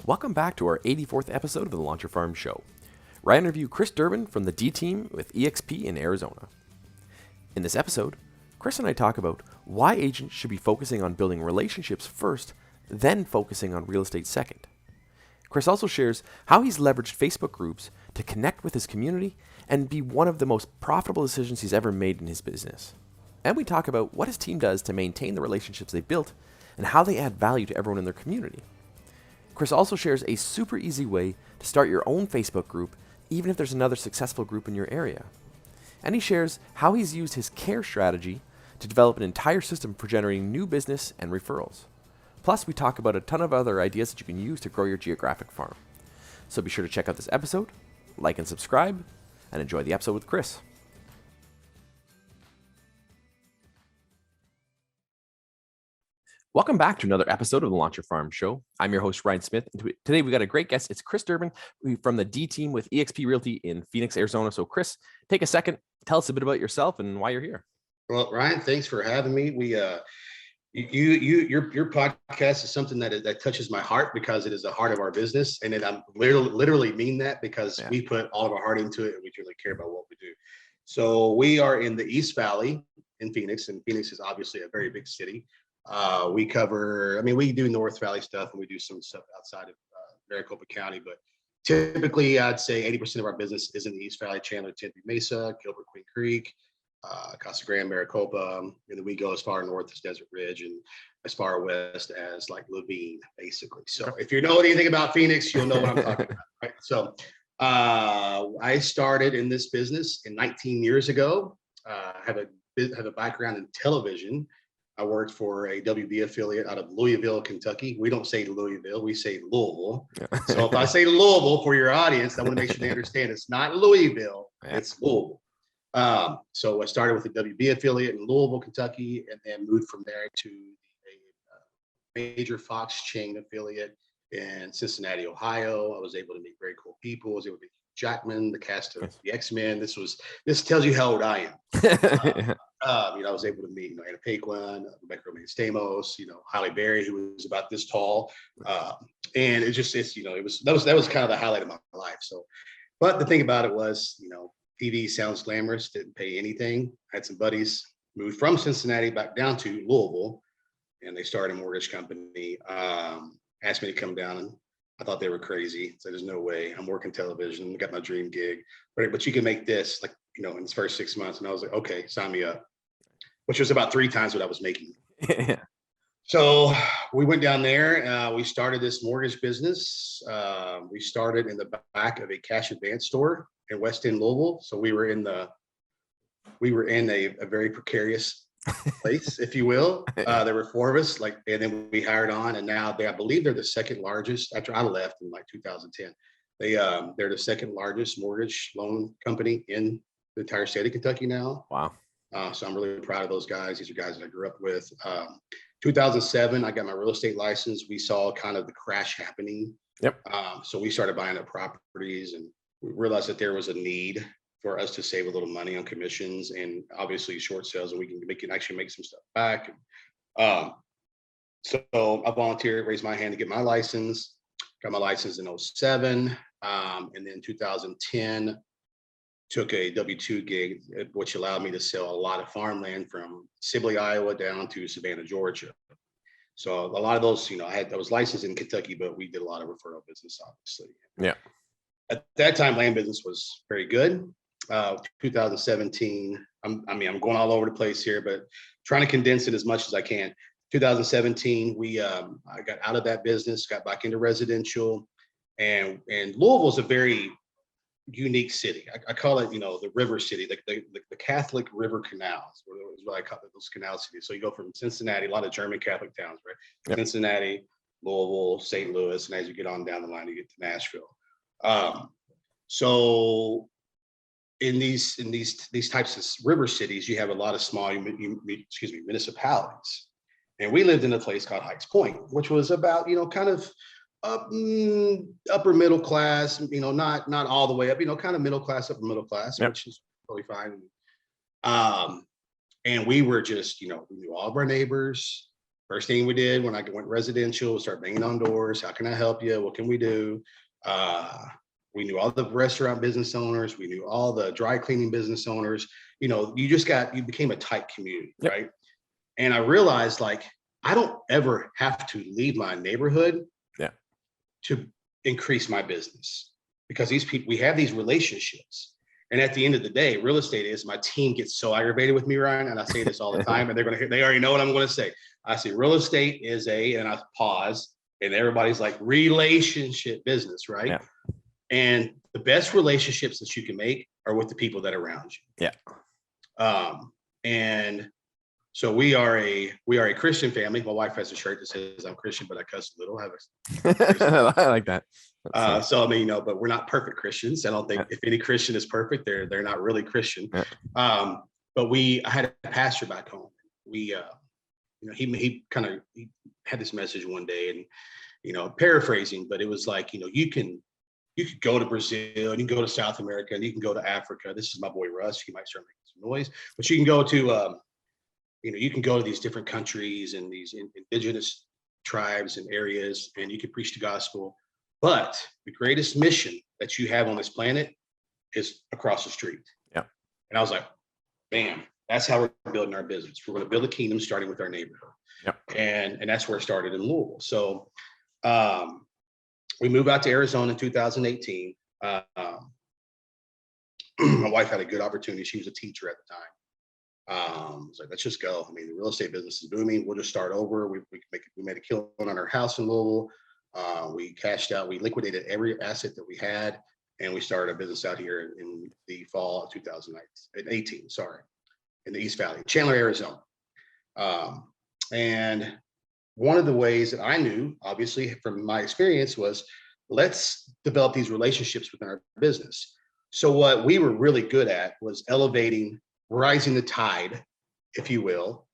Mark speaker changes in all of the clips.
Speaker 1: Welcome back to our 84th episode of the Launch Your Farm Show, where I interview Kris Durbin from the D team with EXP in Arizona. In this episode, Kris and I talk about why agents should be focusing on building relationships first, then focusing on real estate second. Kris also shares how he's leveraged Facebook groups to connect with his community and be one of the most profitable decisions he's ever made in his business. And we talk about what his team does to maintain the relationships they've built and how they add value to everyone in their community. Kris also shares a super easy way to start your own Facebook group, even if there's another successful group in your area. And he shares how he's used his C.A.R.E strategy to develop an entire system for generating new business and referrals. Plus, we talk about a ton of other ideas that you can use to grow your geographic farm. So be sure to check out this episode, like and subscribe, and enjoy the episode with Kris. Welcome back to another episode of the Launch Your Farm Show. I'm your host, Ryan Smith. And today we got a great guest. It's Kris Durbin from the D team with EXP Realty in Phoenix, Arizona. So Kris, take a second, tell us a bit about yourself and why you're here.
Speaker 2: Well, Ryan, thanks for having me. Your podcast is something that touches my heart because it is the heart of our business, and I'm literally mean that because we put all of our heart into it and we really care about what we do. So we are in the East Valley in Phoenix, and Phoenix is obviously a very big city. We do North Valley stuff and we do some stuff outside of Maricopa County, but typically I'd say 80% of our business is in the East Valley, Chandler, Tempe Mesa, Gilbert, Queen Creek, Casa Grande, Maricopa, and then we go as far north as Desert Ridge and as far west as like Levine, basically. So if you know anything about Phoenix, you'll know what I'm talking about, right? So I started in this business 19 years ago. Have a background in television. I worked for a WB affiliate out of Louisville, Kentucky. We don't say Louisville, we say Louisville. So if I say Louisville for your audience, I want to make sure they understand it's not Louisville, it's Louisville. So I started with a WB affiliate in Louisville, Kentucky, and then moved from there to a major Fox chain affiliate in Cincinnati, Ohio. I was able to meet very cool people. I was able to meet Jackman, the cast of the X-Men. This tells you how old I am. I was able to meet, Anna Paquin, Rebecca Romaine Stamos, Halle Berry, who was about this tall. And that was kind of the highlight of my life. So, but the thing about it was, TV sounds glamorous, didn't pay anything. I had some buddies moved from Cincinnati back down to Louisville, and they started a mortgage company. Asked me to come down, and I thought they were crazy. So there's no way. I'm working television. I got my dream gig, but you can make this in its first 6 months. And I was like, okay, sign me up, which was about 3 times what I was making. So we went down there. We started this mortgage business. We started in the back of a cash advance store in West End, Louisville. So we were in a very precarious place, if you will. There were 4 of us, and then we hired on, and now I believe they're the second largest. After I left in 2010, they're the second largest mortgage loan company in the entire state of Kentucky now.
Speaker 1: Wow.
Speaker 2: So I'm really proud of those guys. These are guys that I grew up with. 2007, I got my real estate license. We saw kind of the crash happening.
Speaker 1: Yep.
Speaker 2: So we started buying up properties, and we realized that there was a need for us to save a little money on commissions and obviously short sales, and we can actually make some stuff back. So I volunteered, raised my hand to get my license. Got my license in 2007, and then 2010 took a W-2 gig, which allowed me to sell a lot of farmland from Sibley, Iowa down to Savannah, Georgia. So a lot of those, I was licensed in Kentucky, but we did a lot of referral business, obviously.
Speaker 1: Yeah.
Speaker 2: At that time, land business was very good. 2017, I'm going all over the place here, but trying to condense it as much as I can. 2017, I got out of that business, got back into residential, and Louisville's a very unique city. I call it, the river city, the Catholic River Canals, is what I call it, those canal cities. So you go from Cincinnati, a lot of German Catholic towns, right? Yep. Cincinnati, Louisville, St. Louis, and as you get on down the line, you get to Nashville. So in these types of river cities, you have a lot of small, municipalities. And we lived in a place called Heights Point, which was about, kind of upper middle class, not all the way up, kind of middle class, upper middle class, yep. Which is totally fine. And we were just, we knew all of our neighbors. First thing we did when I went residential, start banging on doors. How can I help you? What can we do? We knew all the restaurant business owners. We knew all the dry cleaning business owners. You became a tight community,
Speaker 1: Yep.
Speaker 2: right? And I realized, like, I don't ever have to leave my neighborhood to increase my business, because these people, we have these relationships. And at the end of the day, real estate is, my team gets so aggravated with me, Ryan, and I say this all the time, and they already know what I'm going to say. I say real estate is and I pause, and everybody's like, relationship business, right?
Speaker 1: Yeah.
Speaker 2: And the best relationships that you can make are with the people that are around you.
Speaker 1: Yeah.
Speaker 2: And so we are a Christian family. My wife has a shirt that says I'm Christian, but I cuss a little.
Speaker 1: I like that.
Speaker 2: So I mean, but we're not perfect Christians. I don't think if any Christian is perfect, they're not really Christian.
Speaker 1: Yeah.
Speaker 2: But I had a pastor back home. He had this message one day, and paraphrasing, but it was like, you could go to Brazil, and you can go to South America, and you can go to Africa. This is my boy Russ. He might start making some noise, but you can go to you can go to these different countries and these indigenous tribes and areas, and you can preach the gospel. But the greatest mission that you have on this planet is across the street.
Speaker 1: Yeah.
Speaker 2: And I was like, bam, that's how we're building our business. We're going to build a kingdom starting with our neighborhood.
Speaker 1: Yeah.
Speaker 2: And that's where it started in Louisville. So we moved out to Arizona in 2018. My wife had a good opportunity. She was a teacher at the time. I was like, let's just go. I mean, the real estate business is booming. We'll just start over. We made a killing on our house in Louisville. We cashed out. We liquidated every asset that we had, and we started a business out here in the fall of 2018. Sorry, in the East Valley, Chandler, Arizona. And one of the ways that I knew, obviously from my experience, was let's develop these relationships within our business. So what we were really good at was rising the tide, if you will,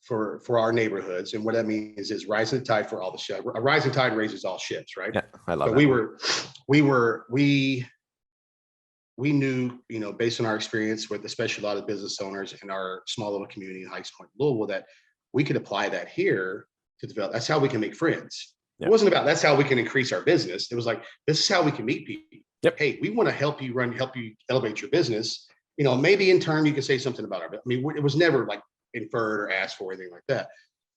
Speaker 2: for our neighborhoods. And what that means is rising the tide for all the ships. A rising tide raises all ships, right?
Speaker 1: Yeah, I love
Speaker 2: that. We knew, based on our experience with especially a lot of business owners in our small little community in Heights Point, Louisville, that we could apply that here to develop. That's how we can make friends. It wasn't about that's how we can increase our business. It was like, this is how we can meet people.
Speaker 1: Yep.
Speaker 2: Hey, we want to help you elevate your business. Maybe in turn you can say something about it was never like inferred or asked for or anything like that.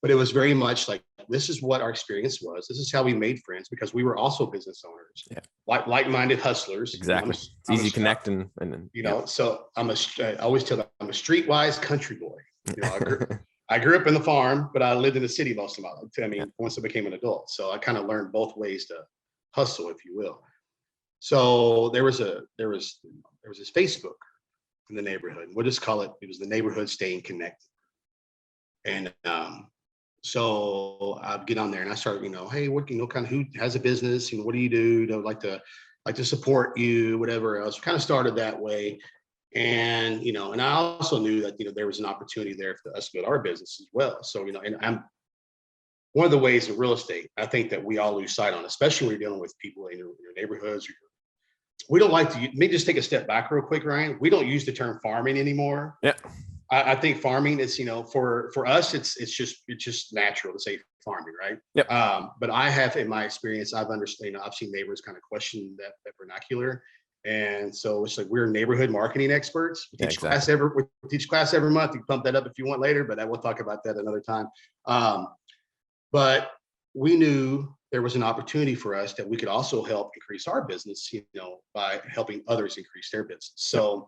Speaker 2: But it was very much like, this is what our experience was. This is how we made friends, because we were also business owners, like-minded hustlers.
Speaker 1: Exactly. It's easy to connect and
Speaker 2: so I always tell them I'm a streetwise country boy. I grew up in the farm, but I lived in the city most of my life. Once I became an adult. So I kind of learned both ways to hustle, if you will. So there was this Facebook in the neighborhood. We'll just call it was the neighborhood staying connected. And so I'd get on there and I start, hey, what, kind of who has a business, what do you do? Like to support you, whatever else. Kind of started that way. And, and I also knew that, there was an opportunity there for us to build our business as well. So, and I'm one of the ways in real estate, I think that we all lose sight on, especially when you're dealing with people in your neighborhoods. We don't like to, let me just take a step back real quick, Ryan. We don't use the term farming anymore.
Speaker 1: Yeah.
Speaker 2: I think farming is, for us, it's just natural to say farming, right?
Speaker 1: Yep.
Speaker 2: But I have, in my experience, I've seen neighbors kind of question that vernacular. And so it's like, we're neighborhood marketing experts. We teach class every month. You can pump that up if you want later, but we'll talk about that another time. But we knew there was an opportunity for us that we could also help increase our business, by helping others increase their business. So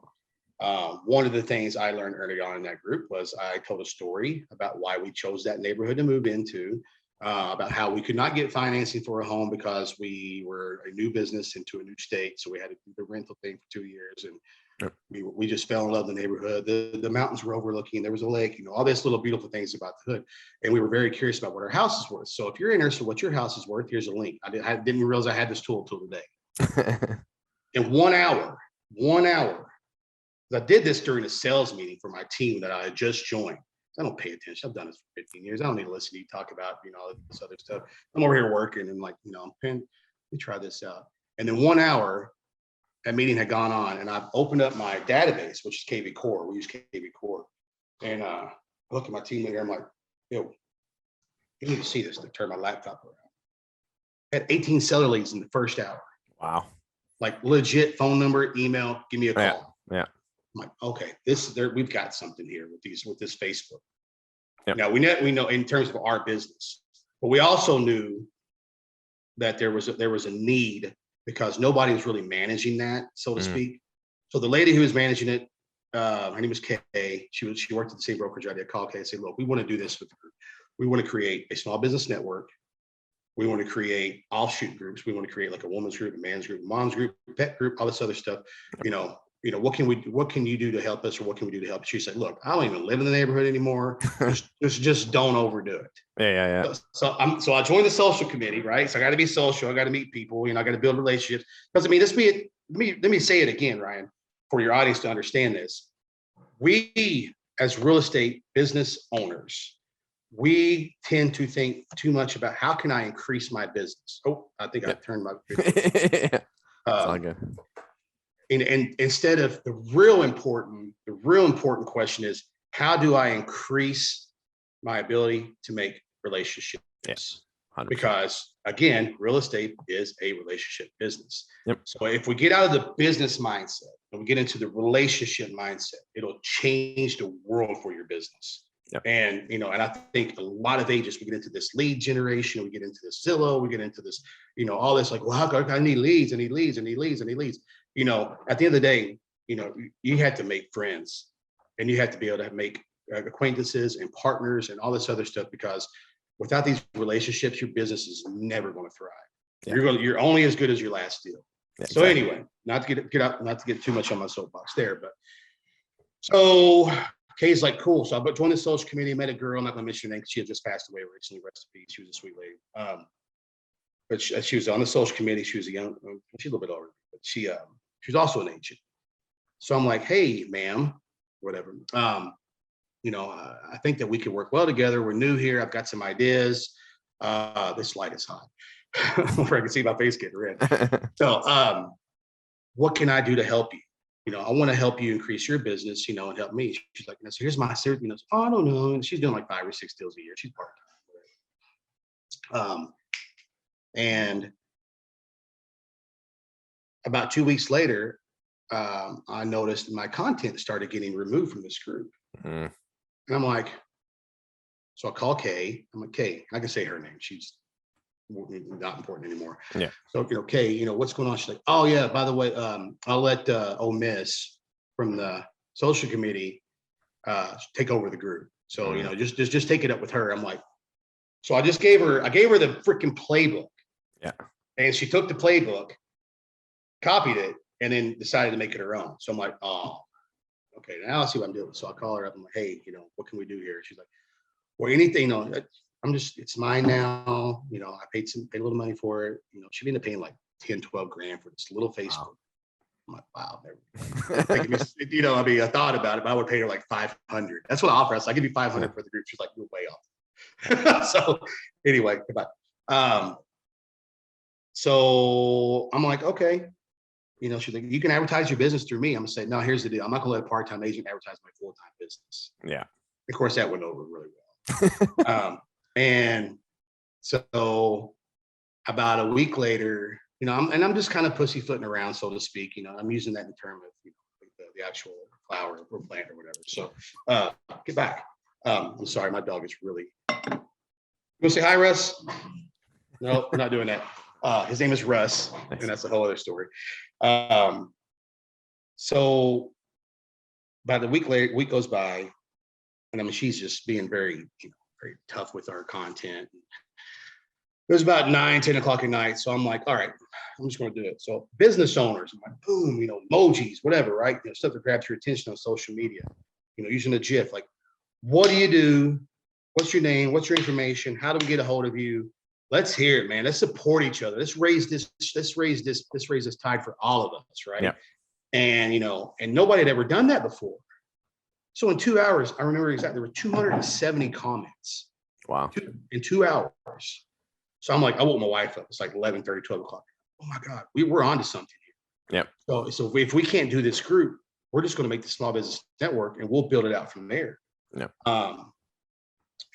Speaker 2: one of the things I learned early on in that group was I told a story about why we chose that neighborhood to move into, about how we could not get financing for a home because we were a new business into a new state. So we had to do the rental thing for 2 years. And we just fell in love with the neighborhood. The mountains were overlooking. There was a lake, all this little beautiful things about the hood. And we were very curious about what our house is worth. So if you're interested in what your house is worth, here's a link. I didn't realize I had this tool until today. In 1 hour, I did this during a sales meeting for my team that I had just joined. I don't pay attention. I've done this for 15 years. I don't need to listen to you talk about, all this other stuff. I'm over here working and like, let me try this out. And in 1 hour, that meeting had gone on and I've opened up my database, which is KV Core. We use KV Core. And I look at my team leader. I'm like, yo, You need to see this to turn my laptop around. Had 18 seller leads in the first hour.
Speaker 1: Wow.
Speaker 2: Like legit phone number, email, give me a call.
Speaker 1: Yeah.
Speaker 2: I'm like, okay, we've got something here with this Facebook.
Speaker 1: Yep.
Speaker 2: Now we know in terms of our business, but we also knew that there was a need because nobody was really managing that, so to speak. So the lady who was managing it, her name was Kay. She worked at the same brokerage I did. Call Kay and say, look, we want to do this with the group. We want to create a small business network. We want to create offshoot groups. We want to create like a woman's group, a man's group, a mom's group, pet group, all this other stuff. What can you do to help us, or what can we do to help? She said, look, I don't even live in the neighborhood anymore. just don't overdo it.
Speaker 1: Yeah.
Speaker 2: So I joined the social committee, right? So I got to be social. I got to meet people. I got to build relationships. Because I mean, let me say it again, Ryan, for your audience to understand this. We, as real estate business owners, we tend to think too much about how can I increase my business. Oh, I think I turned my
Speaker 1: It's all good.
Speaker 2: And instead of the real important question is, how do I increase my ability to make relationships?
Speaker 1: Yes,
Speaker 2: because again, real estate is a relationship business.
Speaker 1: Yep.
Speaker 2: So if we get out of the business mindset and we get into the relationship mindset, it'll change the world for your business.
Speaker 1: Yep.
Speaker 2: And and I think a lot of agents, we get into this lead generation, we get into this Zillow, we get into this, all this like, well, I need leads, I need leads. At the end of the day, you had to make friends, and you have to be able to make acquaintances and partners and all this other stuff, because without these relationships, your business is never going to thrive. Yeah. You're only as good as your last deal. Yeah, so exactly. Anyway, not to get too much on my soapbox there, but so Kay's like, cool. So I joined the social committee, met a girl. I'm not going to mention her name because she had just passed away recently. Rest in peace. She was a sweet lady. But she was on the social committee. She was she's a little bit older, but she's also an agent. So I'm like, hey, ma'am, whatever. I think that we could work well together. We're new here. I've got some ideas. This light is hot. Where I can see my face getting red. So what can I do to help you? I want to help you increase your business, and help me. She's like, so here's my series, I don't know. And she's doing like 5 or 6 deals a year. She's part-time. And about 2 weeks later, I noticed my content started getting removed from this group. And I'm like, so I call Kay. I'm like, Kay, I can say her name. She's not important anymore. Yeah. So, Kay, what's going on? She's like, oh yeah, by the way, I'll let Miss from the social committee take over the group. So, just take it up with her. I'm like, so I gave her the freaking playbook. Yeah. And she took the playbook, copied it, and then decided to make it her own. So I'm like, oh, okay, now I'll see what I'm doing. So I call her up. I'm like, hey, what can we do here? She's like, well, anything, it's mine now. I paid a little money for it. She ended up paying like 10, 12 grand for this little Facebook. Wow. I'm like, wow. I thought about it, but I would pay her like 500. That's what I offer. I was like, I'll give you 500 for the group. She's like, you're way off. So anyway, goodbye. So I'm like, okay. She's like, you can advertise your business through me. I'm gonna say, no, here's the deal. I'm not gonna let a part-time agent advertise my full-time business. Yeah. Of course, that went over really well. And so about a week later, I'm just kind of pussyfooting around, so to speak. I'm using that in terms of the actual flower or plant or whatever. So get back. I'm sorry, my dog is really. You want to say hi, Russ? No, we're not doing that. His name is Russ, and that's a whole other story. So about a week goes by, and she's just being very, very tough with our content. It was about 9, 10 o'clock at night. So I'm like, all right, I'm just going to do it. So business owners, I'm like, boom, emojis, whatever, right? Stuff that grabs your attention on social media, using a GIF, like, what do you do? What's your name? What's your information? How do we get a hold of you? Let's hear it, man. Let's support each other. Let's raise this tide for all of us, right? Yeah. And and nobody had ever done that before. So in 2 hours, I remember exactly, there were 270 comments. Wow. In 2 hours. So I'm like, I woke my wife up. It's like 11:30, 12 o'clock. Oh my God, we're onto something here. Yeah. So if we can't do this group, we're just going to make the small business network and we'll build it out from there. Yeah.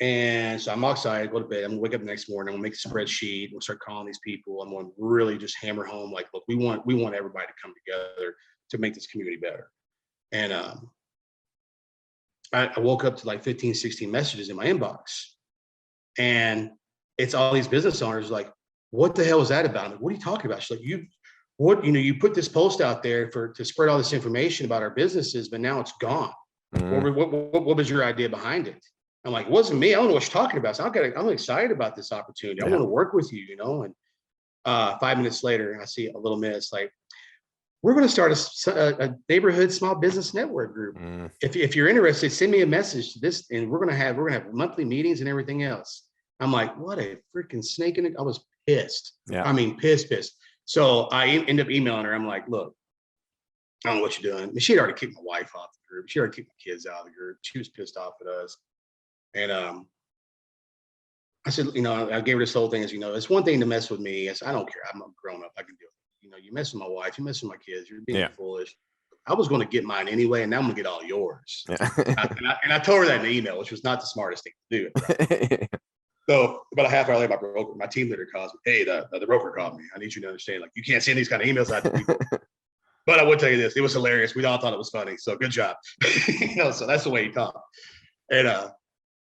Speaker 2: And so I'm all excited, go to bed. I'm gonna wake up the next morning. I'm gonna make a spreadsheet. We'll start calling these people. I'm gonna really just hammer home, like, look, we want everybody to come together to make this community better. And I woke up to like 15, 16 messages in my inbox. And it's all these business owners like, what the hell is that about? I'm like, what are you talking about? She's like, you put this post out there to spread all this information about our businesses, but now it's gone. What was your idea behind it? I'm like, it wasn't me. I don't know what you're talking about. So I'm excited about this opportunity. I want to work with you, And 5 minutes later, I see a little minute. It's like, we're going to start a neighborhood small business network group. If you're interested, send me a message to this, and we're going to have monthly meetings and everything else. I'm like, what a freaking snake in it. I was pissed.
Speaker 1: Yeah.
Speaker 2: I mean, pissed. So I end up emailing her. I'm like, look, I don't know what you're doing. She'd already kicked my wife off the group. She already kicked my kids out of the group. She was pissed off at us. And I said, I gave her this whole thing as, it's one thing to mess with me. I don't care. I'm a grown up. I can deal with it. You mess with my wife, you mess with my kids, you're being foolish. I was going to get mine anyway, and now I'm going to get all yours. Yeah. and I told her that in the email, which was not the smartest thing to do. So about a half hour later, my team leader calls me. Hey, the broker called me. I need you to understand, like, you can't send these kind of emails out to people. But I would tell you this, it was hilarious. We all thought it was funny. So good job. So that's the way he talked. And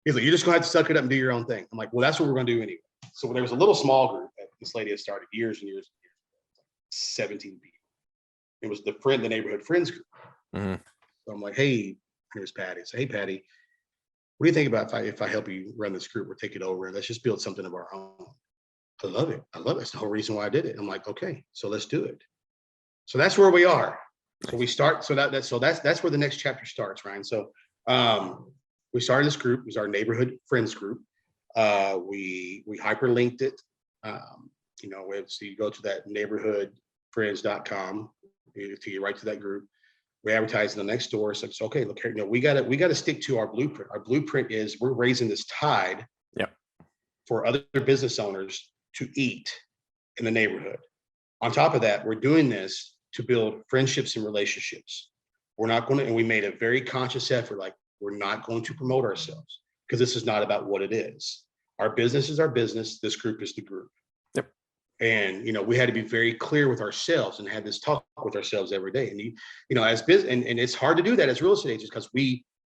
Speaker 2: he's like, you're just going to have to suck it up and do your own thing. I'm like, well, that's what we're going to do anyway. So there was a little small group that this lady had started years and years, 17 people. It was the neighborhood friends group. So I'm like, hey, here's Patty. So, hey, Patty, what do you think about if I help you run this group or take it over? Let's just build something of our own. I love it. That's the whole reason why I did it. I'm like, okay, so let's do it. So that's where we are. So we start. So that's where the next chapter starts, Ryan. So we started this group. It was our neighborhood friends group. We hyperlinked it. So you go to that neighborhoodfriends.com, you take you right to that group. We advertise in the next door. So it's okay. Look here, we got to stick to our blueprint. Our blueprint is we're raising this tide for other business owners to eat in the neighborhood. On top of that, we're doing this to build friendships and relationships. We're not going to, and we made a very conscious effort, like, we're not going to promote ourselves because this is not about what it is. Our business is our business. This group is the group.
Speaker 1: Yep.
Speaker 2: And, we had to be very clear with ourselves and have this talk with ourselves every day. And, as business, and it's hard to do that as real estate agents because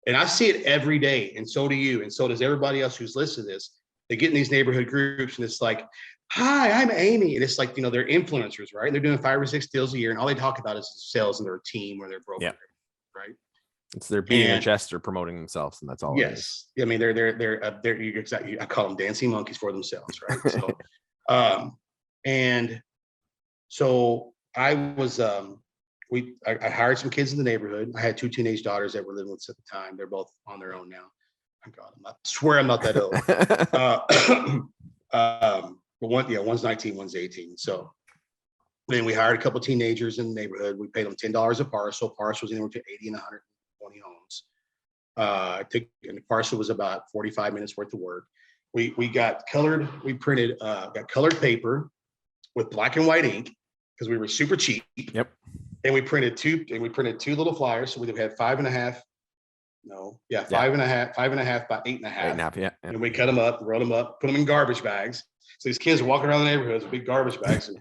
Speaker 2: and I see it every day. And so do you. And so does everybody else who's listening to this. They get in these neighborhood groups and it's like, hi, I'm Amy. And it's like, they're influencers, right? They're doing 5 or 6 deals a year. And all they talk about is sales and their team or their broker, right?
Speaker 1: It's their beating their chest or promoting themselves, and that's all.
Speaker 2: Yes, I mean they're exactly. I call them dancing monkeys for themselves, right? So, and so I was I hired some kids in the neighborhood. I had 2 teenage daughters that were living with us at the time. They're both on their own now. Thank God, I swear I'm not that old. But one's 19, one's 18. So then we hired a couple of teenagers in the neighborhood. We paid them $10 a parcel. Parcels anywhere to 80 and 120 homes. And the parcel was about 45 minutes worth of work. We got colored. We printed got colored paper with black and white ink because we were super cheap.
Speaker 1: Yep.
Speaker 2: And we printed 2 little flyers. So we had 5.5. No, yeah, 5.5 by 8.5.
Speaker 1: 8.5, yeah.
Speaker 2: And we cut them up, wrote them up, put them in garbage bags. So these kids are walking around the neighborhoods with big garbage bags and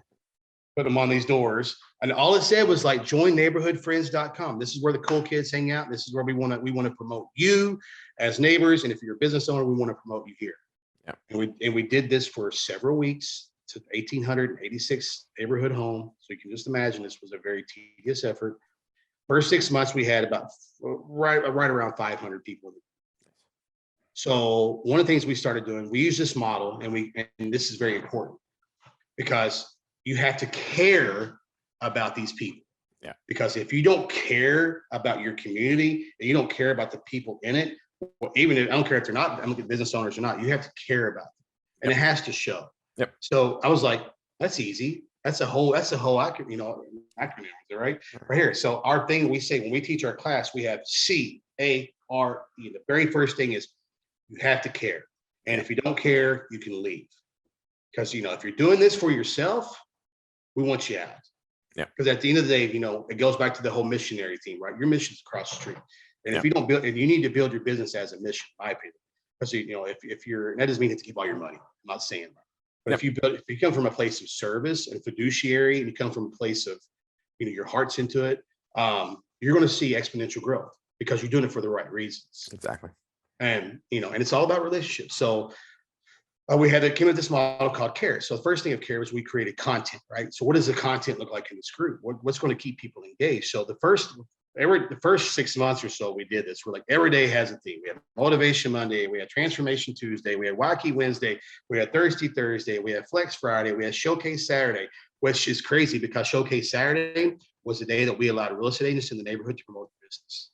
Speaker 2: put them on these doors. And all it said was like, join neighborhoodfriends.com. This is where the cool kids hang out. This is where we want to promote you as neighbors. And if you're a business owner, we want to promote you here. Yeah. And we did this for several weeks to 1,886 neighborhood home. So you can just imagine this was a very tedious effort. First 6 months, we had about right around 500 people. So one of the things we started doing, we use this model, and this is very important because you have to care about these people.
Speaker 1: Yeah. Because
Speaker 2: if you don't care about your community and you don't care about the people in it, even if I don't care if they're not business owners or not, you have to care about them, and it has to show.
Speaker 1: Yep.
Speaker 2: So I was like, that's easy. That's a whole acronym, right here. So our thing we say when we teach our class, we have C.A.R.E. The very first thing is you have to care. And if you don't care, you can leave. Because, if you're doing this for yourself, we want you out. Yeah. Because at the end of the day, it goes back to the whole missionary theme, right? Your mission is across the street. And if you don't build, and you need to build your business as a mission, in my opinion. because if you're, that doesn't mean you have to keep all your money. I'm not saying that. But if you come from a place of service and fiduciary, and you come from a place of, your heart's into it, you're going to see exponential growth because you're doing it for the right reasons.
Speaker 1: Exactly.
Speaker 2: And, and it's all about relationships. So we came up with this model called C.A.R.E. So the first thing of C.A.R.E. was we created content, right? So what does the content look like in this group? What's going to keep people engaged? So the first 6 months or so we did this, we're like, every day has a theme. We have Motivation Monday, we have Transformation Tuesday, we have Wacky Wednesday, we have Thursday, we have Flex Friday, we have Showcase Saturday, which is crazy because Showcase Saturday was the day that we allowed real estate agents in the neighborhood to promote their business.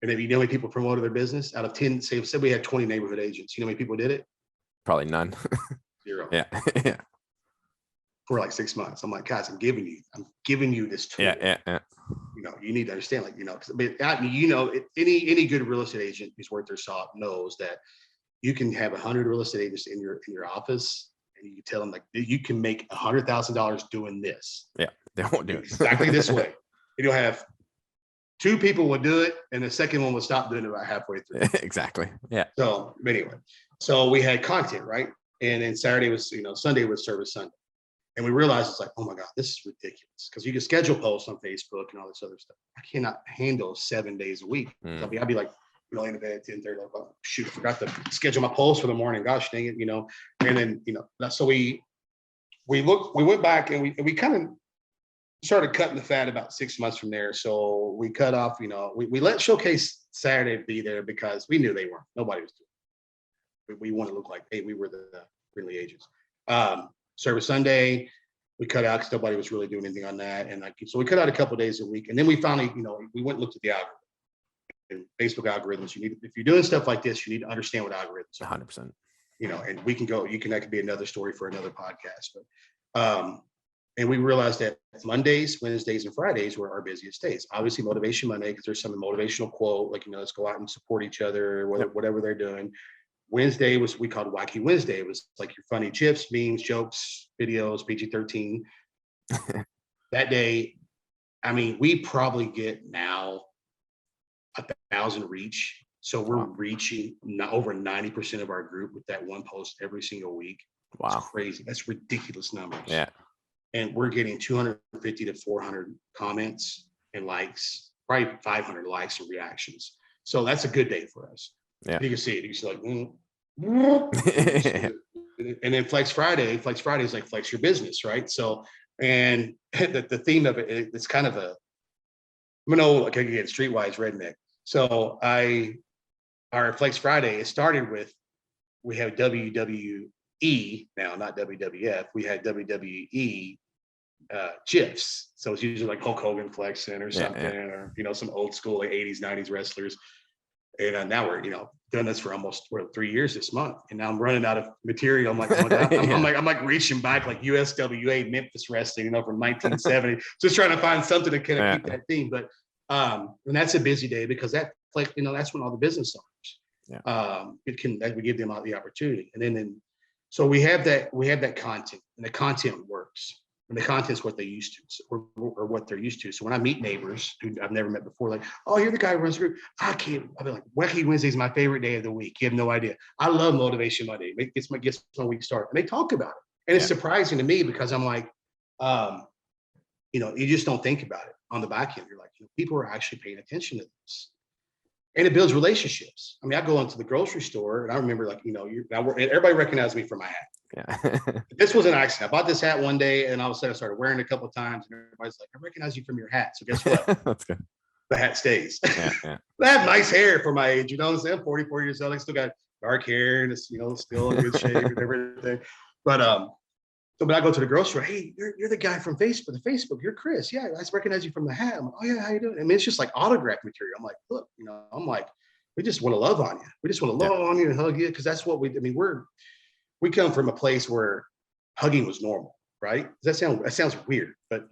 Speaker 2: And if you know how many people promoted their business out of 10, say we had 20 neighborhood agents, you know how many people did it?
Speaker 1: Probably none.
Speaker 2: 0.
Speaker 1: Yeah.
Speaker 2: For like 6 months. I'm like, guys, I'm giving you this tool.
Speaker 1: Yeah.
Speaker 2: You need to understand, any good real estate agent who's worth their salt knows that you can have 100 real estate agents in your office, and you can tell them like you can make $100,000 doing this.
Speaker 1: Yeah, they won't do it
Speaker 2: exactly this way. You'll have 2 people will do it, and the second one will stop doing it about halfway through.
Speaker 1: Exactly. Yeah.
Speaker 2: So anyway, so we had content, right? And then Saturday was, Sunday was Service Sunday. And we realized it's like, oh my God, this is ridiculous. Because you can schedule posts on Facebook and all this other stuff. I cannot handle 7 days a week. I'd be like, laying in bed at 10:30, like, oh, shoot, I forgot to schedule my post for the morning. Gosh dang it, And then, so we went back and we kind of started cutting the fat about 6 months from there. So we cut off, we let Showcase Saturday be there because we knew nobody was doing it. We want to look like, hey, we were the friendly agents. Service Sunday, we cut out because nobody was really doing anything on that. And so we cut out a couple of days a week. And then we finally, we went and looked at the algorithm. And Facebook algorithms, if you're doing stuff like this, you need to understand what algorithms are.
Speaker 1: 100%.
Speaker 2: And we can go, that could be another story for another podcast. But and we realized that Mondays, Wednesdays, and Fridays were our busiest days. Obviously, Motivation Monday, because there's some motivational quote, like, let's go out and support each other, whatever they're doing. Wednesday we called Wacky Wednesday. It was like your funny chips, memes, jokes, videos, PG-13. That day, we probably get now 1,000 reach. So we're reaching over 90% of our group with that one post every single week.
Speaker 1: Wow.
Speaker 2: It's crazy. That's ridiculous numbers.
Speaker 1: Yeah.
Speaker 2: And we're getting 250 to 400 comments and likes, probably 500 likes and reactions. So that's a good day for us.
Speaker 1: Yeah.
Speaker 2: You can see it. You see like, and then Flex Friday is like flex your business, right? So, and the theme of it, it's kind of like again, streetwise redneck. So our Flex Friday, it started with, we have WWE now, not WWF. We had WWE GIFs. So it's usually like Hulk Hogan flexing or something, or some old school like 80s, 90s wrestlers. And now we're doing this for almost 3 years this month, and now I'm running out of material. I'm like, I'm like reaching back like USWA Memphis wrestling, from 1970, just trying to find something to kind of keep that theme. But and that's a busy day because that's when all the business owners, we give them all the opportunity, and then so we have that content, and the content works. And the content's what they used to, or what they're used to. So when I meet neighbors who I've never met before, like, oh, you're the guy who runs the group. I'll be like, Wacky Wednesday is my favorite day of the week. You have no idea. I love Motivation Monday. It gets my week started. And they talk about it. And it's surprising to me because I'm like, you just don't think about it on the back end. You're like, people are actually paying attention to this. And it builds relationships. I go into the grocery store, and I remember everybody recognized me for my hat.
Speaker 1: Yeah.
Speaker 2: This was an accident. I bought this hat one day, and all of a sudden I started wearing it a couple of times, and everybody's like, I recognize you from your hat. So guess what?
Speaker 1: That's good.
Speaker 2: The hat stays.
Speaker 1: Yeah.
Speaker 2: I have nice hair for my age. I'm saying? I'm 44 years old. I still got dark hair, and it's still in good shape and everything. But so when I go to the grocery store, hey, you're the guy from Facebook. The Facebook, you're Kris. Yeah, I recognize you from the hat. I'm like, oh yeah, how you doing? It's just like autograph material. I'm like, look, I'm like, we just want to love on you. We just want to love on you and hug you, because that's what we come from a place where hugging was normal, right? That sounds weird, but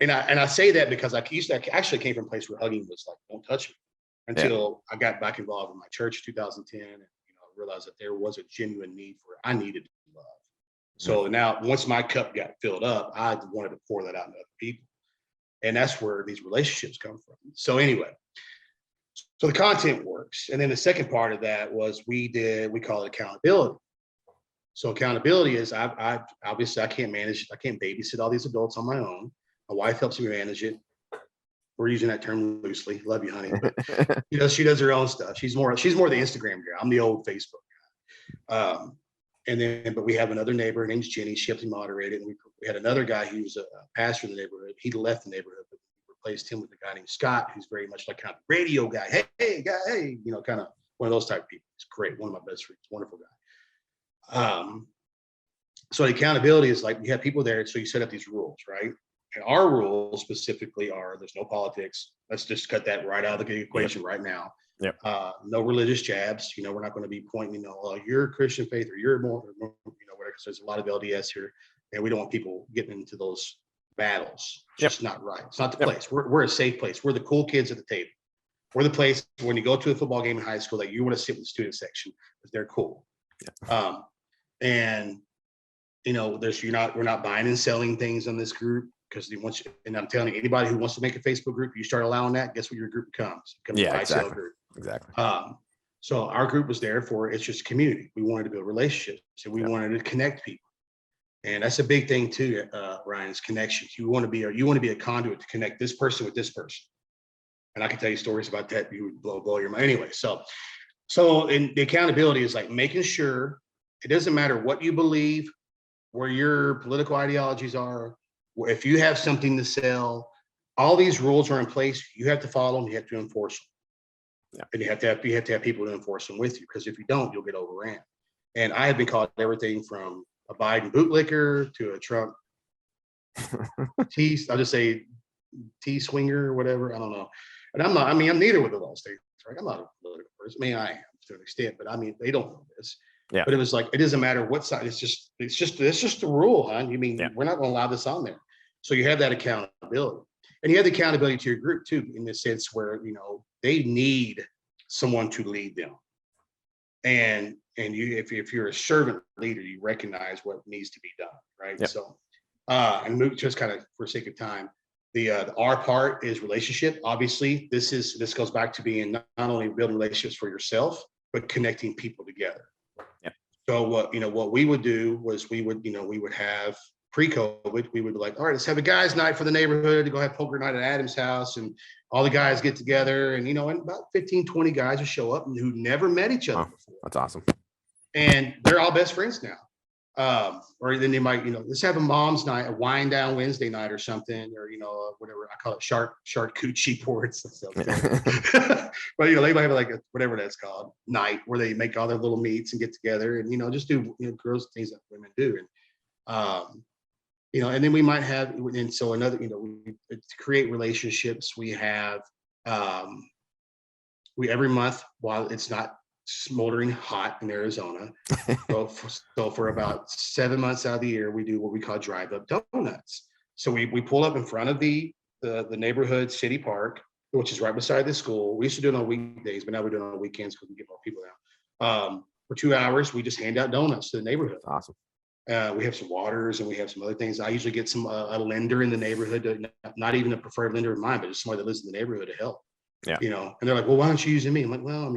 Speaker 2: and I say that because I actually came from a place where hugging was like, don't touch me, until I got back involved in my church in 2010, and realized that there was a genuine need for it. I needed love. So now, once my cup got filled up, I wanted to pour that out to other people, and that's where these relationships come from. So anyway, So the content works. And then the second part of that was we call it accountability. So accountability is I obviously I can't babysit all these adults on my own. My wife helps me manage it. We're using that term loosely. Love you, honey. But she does her own stuff. She's more the Instagram girl. I'm the old Facebook guy. But we have another neighbor. Her name's Jenny. She helps me moderate it. And we had another guy who was a pastor in the neighborhood. He left the neighborhood, but we replaced him with a guy named Scott, who's very much like kind of radio guy. Hey, guy, hey, kind of one of those type of people. He's great. One of my best friends. Wonderful guy. So the accountability is like you have people there, so you set up these rules, right? And our rules specifically are there's no politics. Let's just cut that right out of the equation right now.
Speaker 1: Yep.
Speaker 2: No religious jabs. We're not going to be pointing, you're a Christian faith or you're more, whatever. So there's a lot of LDS here, and we don't want people getting into those battles. It's just not right. It's not the place. We're a safe place. We're the cool kids at the table. We're the place when you go to a football game in high school that you want to sit with the student section because they're cool. Yeah. We're not buying and selling things on this group because and I'm telling you, anybody who wants to make a Facebook group, you start allowing that, guess what your group becomes?
Speaker 1: Exactly.
Speaker 2: Group.
Speaker 1: Exactly.
Speaker 2: So our group was there for, it's just community. We wanted to build relationships and we wanted to connect people. And that's a big thing too, Ryan, is connections. You want to be a conduit to connect this person with this person. And I can tell you stories about that. You would blow your mind. Anyway, so in the accountability is like making sure it doesn't matter what you believe, where your political ideologies are, if you have something to sell, all these rules are in place. You have to follow them. You have to enforce them. Yeah. And you have to have people to enforce them with you, because if you don't, you'll get overran. And I have been called everything from a Biden bootlicker to a Trump I'll just say T-swinger or whatever. I don't know. And I'm neither with those things, right? I'm not a political person. I mean, I am to an extent, but they don't know this. Yeah. But it was like, it doesn't matter what side. It's just the rule, huh? We're not going to allow this on there. So you have that accountability, and you have the accountability to your group too, in the sense where, they need someone to lead them. And if you're a servant leader, you recognize what needs to be done, right? Yep. So, and move just kind of for sake of time, the R part is relationship. Obviously, this goes back to being not only building relationships for yourself, but connecting people together. Yep. So what we would do was we would have pre-COVID, we would be like, all right, let's have a guys' night for the neighborhood to go have poker night at Adam's house, and all the guys get together, and and about 15, 20 guys will show up and who never met each other before.
Speaker 1: That's awesome. And
Speaker 2: they're all best friends now. Or then they might, let's have a mom's night, a wind down Wednesday night or something, or whatever. I call it charcuterie boards. But they might have like whatever that's called, night, where they make all their little meets and get together and just do girls things that women do. And then we might have, and so another, to create relationships, we have, every month, while it's not smoldering hot in Arizona, so for about 7 months out of the year, we do what we call drive up donuts. So we pull up in front of the neighborhood city park, which is right beside the school. We used to do it on weekdays, but now we're doing it on weekends because we get more people now. For 2 hours, we just hand out donuts to the neighborhood.
Speaker 1: That's awesome.
Speaker 2: We have some waters and we have some other things. I usually get a lender in the neighborhood, not even a preferred lender of mine, but just somebody that lives in the neighborhood to help. Yeah. And they're like, well, why aren't you using me? I'm like, well,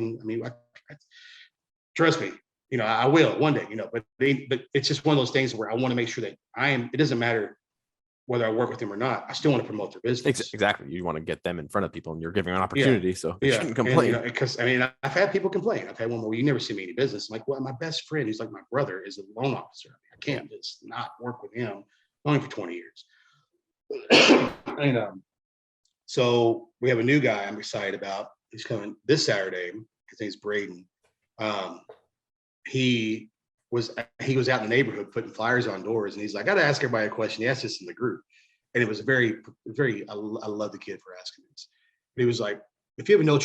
Speaker 2: trust me, I will one day, but it's just one of those things where I want to make sure that it doesn't matter whether I work with them or not. I still want to promote their business.
Speaker 1: Exactly. You want to get them in front of people, and you're giving an opportunity. So they shouldn't complain.
Speaker 2: Because I've had people complain. I've had one where you never see me any business. I'm like, well, my best friend, who's like my brother, is a loan officer. I can't just not work with him only for 20 years. So we have a new guy I'm excited about. He's coming this Saturday. His name's Braden. He was out in the neighborhood putting flyers on doors, and he's like, I got to ask everybody a question. He asked this in the group, and it was very, I love the kid for asking this. But he was like, if you have a no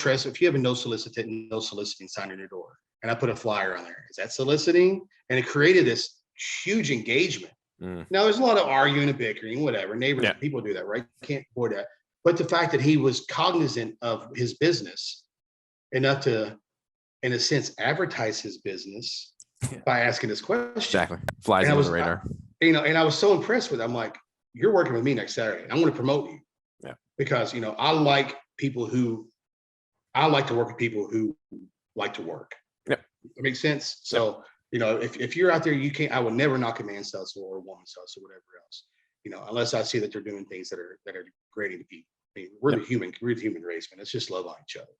Speaker 2: soliciting sign on your door, and I put a flyer on there, is that soliciting? And it created this huge engagement. Now there's a lot of arguing and bickering, whatever. Neighbors, people do that, right? You can't avoid that. But the fact that he was cognizant of his business enough to, in a sense, advertise his business by asking this question.
Speaker 1: Exactly. Flies on the radar.
Speaker 2: And I was so impressed with it. I'm like, you're working with me next Saturday. I'm going to promote you. Yeah. Because, I like people who I like to work with people who like to work.
Speaker 1: Yep.
Speaker 2: That makes sense. So, if you're out there, I would never knock a man's hustle or a woman's hustle or whatever else, unless I see that they're doing things that are degrading to people. I mean, we're the human race, man. Let's just love on each other.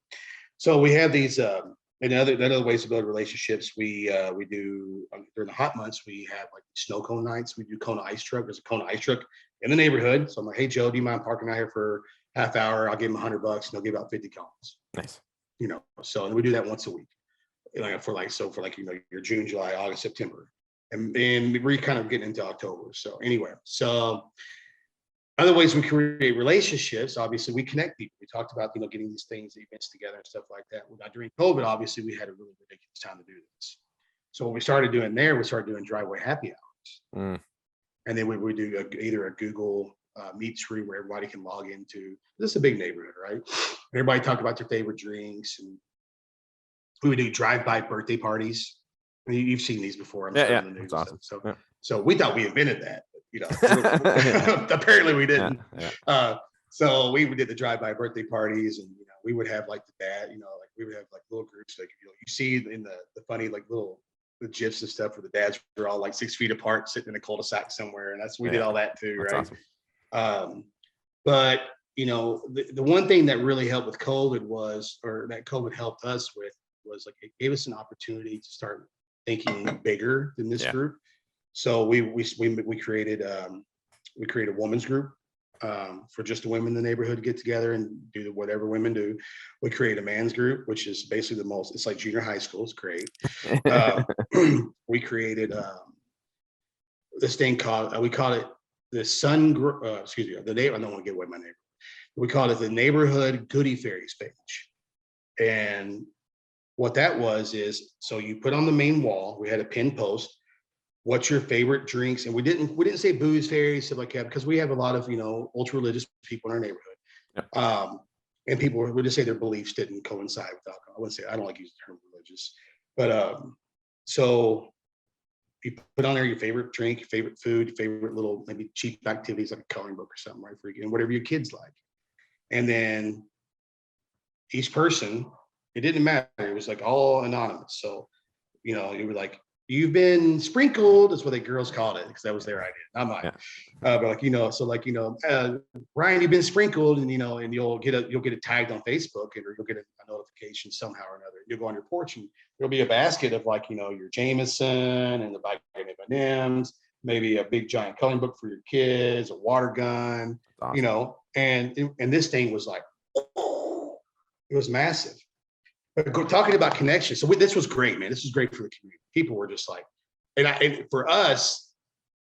Speaker 2: So we have these, and other ways to build relationships. We do during the hot months. We have like snow cone nights. We do Kona ice truck. There's a Kona ice truck in the neighborhood. So I'm like, hey Joe, do you mind parking out here for half hour? I'll give him $100 and they'll give out 50 cones.
Speaker 1: Nice.
Speaker 2: So we do that once a week. For your June, July, August, September, and we're kind of getting into October. So anyway, other ways we create relationships, obviously we connect people. We talked about, getting these events together and stuff like that. During COVID, obviously we had a really ridiculous time to do this. So what we started doing there, we started doing driveway happy hours. And then we do either a Google Meet screen where everybody can log into. This is a big neighborhood, right? Everybody talk about their favorite drinks, and we would do drive-by birthday parties. I mean, you've seen these before. I'm sure in the news. That's awesome. So we thought we invented that. Apparently we didn't. So we did the drive-by birthday parties, and we would have like the dad, we would have like little groups, like you see in the funny like the gifs and stuff where the dads were all like 6 feet apart sitting in a cul-de-sac somewhere, and we did all that too, right? Awesome. But the one thing that really helped with COVID that COVID helped us with was like it gave us an opportunity to start thinking bigger than this group. So we created a women's group for just the women in the neighborhood to get together and do whatever women do. We create a man's group, which is basically it's like junior high school. It's great. We created this thing we call it the I don't want to give away my neighborhood. We call it the neighborhood goodie fairies page. And what that is, so you put on the main wall, we had a pinned post, what's your favorite drinks? And we didn't say booze fairies, stuff like that, because we have a lot of, ultra religious people in our neighborhood. And people would just say their beliefs didn't coincide with alcohol. I wouldn't say, I don't like using the term religious, but so you put on there your favorite drink, your favorite food, your favorite little maybe cheap activities like a coloring book or something, right? For you, and whatever your kids like. And then each person, it didn't matter. It was like all anonymous. So, it was like, you've been sprinkled, is what the girls called it, because that was their idea, not mine. But Ryan, you've been sprinkled, and and you'll get it tagged on Facebook, or you'll get a notification somehow or another. You'll go on your porch, and there'll be a basket of your Jameson and the bag of M&Ms, maybe a big giant coloring book for your kids, a water gun, awesome. And this thing was like, it was massive. But talking about connections, so this was great, man. This was great for the community. People were just like, and for us,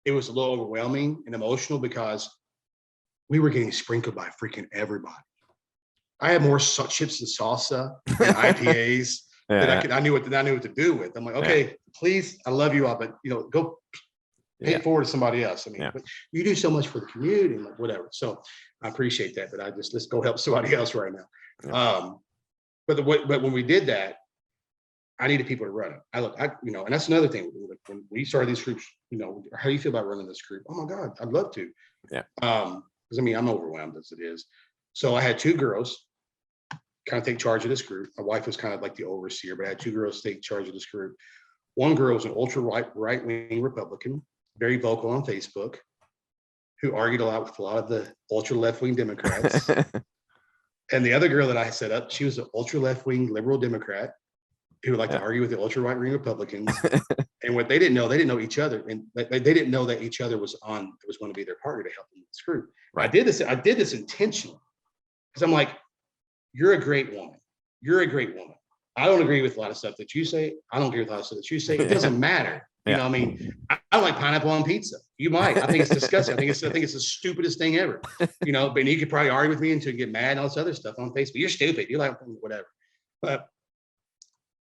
Speaker 2: it was a little overwhelming and emotional because we were getting sprinkled by freaking everybody. I had more chips and salsa and IPAs that I knew what to do with. I'm like, okay, please, I love you all, but go pay it forward to somebody else. I mean, but you do so much for the community, and like whatever. So I appreciate that, but let's go help somebody else right now. But when we did that, I needed people to run it. And that's another thing. When we started these groups, how do you feel about running this group? Oh my God, I'd love to. Yeah. Because I'm overwhelmed as it is. So I had 2 girls kind of take charge of this group. My wife was kind of like the overseer, but I had 2 girls take charge of this group. One girl was an ultra right-wing Republican, very vocal on Facebook, who argued a lot with a lot of the ultra left-wing Democrats. And the other girl that I set up, she was an ultra left-wing liberal Democrat who would like to argue with the ultra right-wing Republicans. And what they didn't know each other, and they didn't know that each other was going to be their partner to help them with this group. Right. I did this intentionally because I'm like, you're a great woman. You're a great woman. I don't agree with a lot of stuff that you say. I don't agree with a lot of stuff that you say. It doesn't matter. I don't like pineapple on pizza. You might. I think it's disgusting. I think it's the stupidest thing ever. But you could probably argue with me until you get mad and all this other stuff on Facebook. You're stupid. You like whatever. But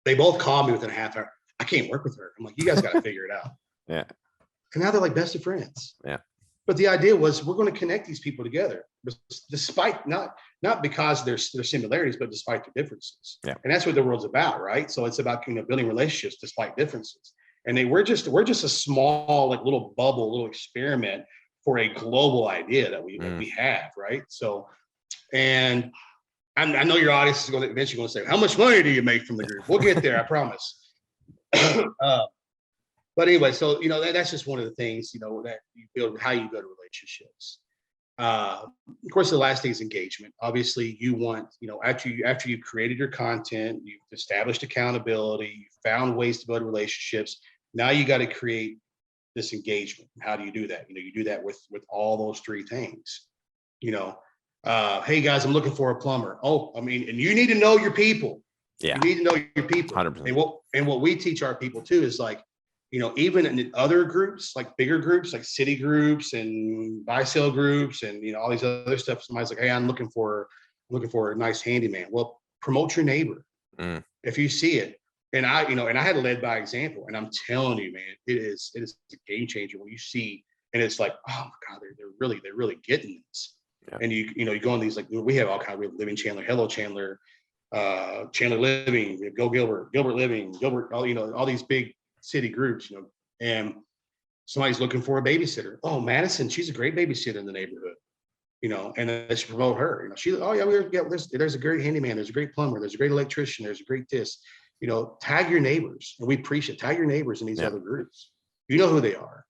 Speaker 2: they both called me within a half hour. I can't work with her. I'm like, you guys got to figure it out. Yeah. And now they're like best of friends. Yeah. But the idea was we're going to connect these people together, despite not because there's similarities, but despite the differences. Yeah. And that's what the world's about, right? So it's about building relationships despite differences. And we're just a small little bubble, little experiment for a global idea that we have, right? So, and I know your audience is going to eventually going to say, how much money do you make from the group? We'll get there, I promise. But anyway, so, that's just one of the things, that you build, how you build relationships. Of course, the last thing is engagement. Obviously, you want, after you've created your content, you've established accountability, you found ways to build relationships. Now you got to create this engagement. How do you do that? You do that with all those three things. Hey guys, I'm looking for a plumber. And you need to know your people.
Speaker 1: Yeah.
Speaker 2: You need to know your people.
Speaker 1: 100%.
Speaker 2: And what we teach our people too is like, even in other groups, like bigger groups, like city groups and buy sell groups and all these other stuff. Somebody's like, hey, I'm looking for a nice handyman. Well, promote your neighbor. If you see it. And I had to lead by example. And I'm telling you, man, it is a game changer when you see, and it's like, oh my God, they're really getting this. Yeah. And you go on these, like, we have all kinds. We have Living Chandler, Hello Chandler, Chandler Living, we have Go Gilbert, Gilbert Living, Gilbert, all these big city groups, and somebody's looking for a babysitter. Oh, Madison, she's a great babysitter in the neighborhood, and they should promote her. There's a great handyman, there's a great plumber, there's a great electrician, there's a great this. Tag your neighbors, and we preach it. Tag your neighbors in these other groups. You know who they are,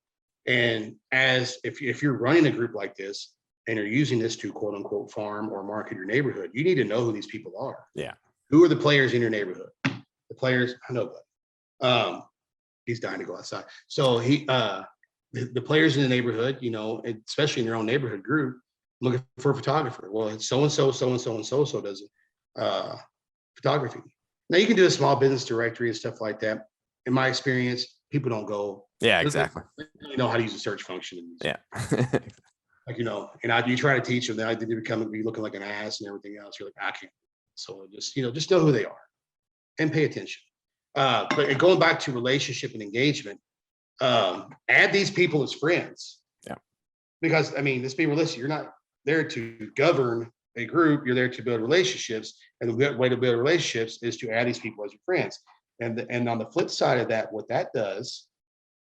Speaker 2: and if you're running a group like this and you're using this to quote unquote farm or market your neighborhood, you need to know who these people are. Yeah, who are the players in your neighborhood? The players, I know, but he's dying to go outside. So the players in the neighborhood, especially in their own neighborhood group, looking for a photographer. Well, it's so and so does photography. Now you can do a small business directory and stuff like that. In my experience, people don't go.
Speaker 1: Yeah, exactly.
Speaker 2: You know how to use a search function.
Speaker 1: Yeah.
Speaker 2: You try to teach them, then I did be looking like an ass and everything else. You're like, I can't. So just know who they are and pay attention. But going back to relationship and engagement, add these people as friends. Yeah. Because let's be realistic. You're not there to govern a group. You're there to build relationships, and the way to build relationships is to add these people as your friends. And on the flip side of that, what that does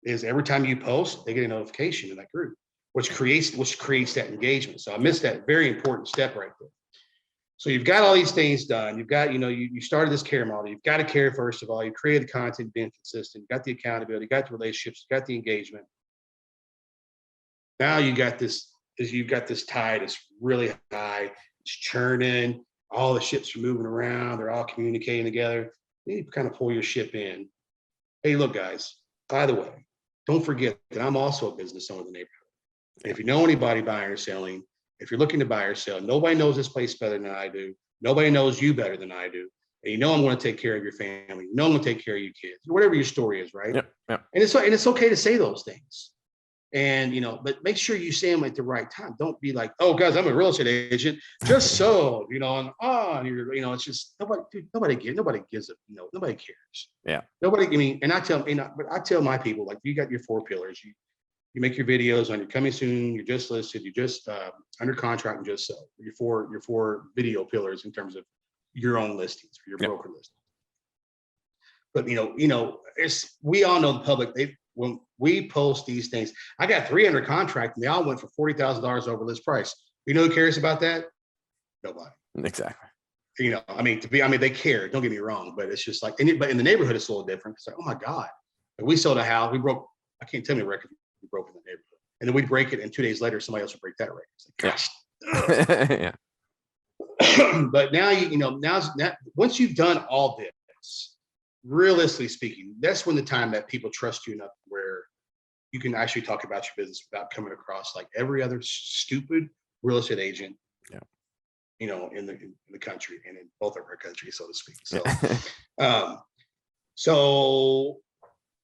Speaker 2: is every time you post, they get a notification in that group, which creates that engagement. So I missed that very important step right there. So you've got all these things done. You've got, you started this care model. You've got to care first of all. You created the content, being consistent. You got the accountability. You got the relationships. You got the engagement. Now you've got this tide that's really high. It's churning. All the ships are moving around. They're all communicating together. You need to kind of pull your ship in. Hey, look, guys. By the way, don't forget that I'm also a business owner in the neighborhood. And if you know anybody buying or selling, if you're looking to buy or sell, nobody knows this place better than I do. Nobody knows you better than I do. And I'm going to take care of your family. I'm going to take care of your kids, whatever your story is, right? Yep. And it's okay to say those things. And, but make sure you say them at the right time. Don't be like, oh, guys, I'm a real estate agent. Just sold, and it's just nobody gives it, nobody cares. Yeah. Nobody, and I tell my people, like, you got your 4 pillars. You make your videos on your coming soon, you're just listed, you're just under contract and just sell. Your four video pillars in terms of your own listings for your broker listing. But we all know the public, when we post these things, I got 300 contract and they all went for $40,000 over list price. You know who cares about that? Nobody. Exactly. They care. Don't get me wrong, but it's just like, but in the neighborhood, it's a little different. It's like, oh my God, we sold a house. I can't tell me a record we broke in the neighborhood, and then we'd break it, and 2 days later, somebody else would break that record. It's like, gosh. Yeah. But now once you've done all this, realistically speaking, that's when the time that people trust you enough where you can actually talk about your business without coming across like every other stupid real estate agent, in the country and in both of our countries, so to speak. So, so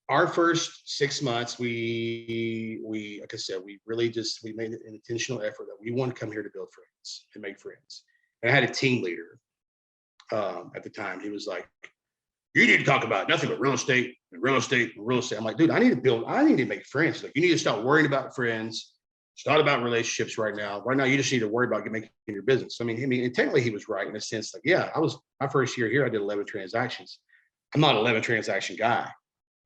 Speaker 2: our first 6 months, we like I said, we made an intentional effort that we want to come here to build friends and make friends. And I had a team leader at the time. He was like, you need to talk about nothing but real estate and real estate and real estate. I'm like, dude, I need to make friends. Like, you need to stop worrying about friends. Start about relationships right now. Right now, you just need to worry about making your business. And technically he was right in a sense. Like, yeah, my first year here, I did 11 transactions. I'm not an 11 transaction guy.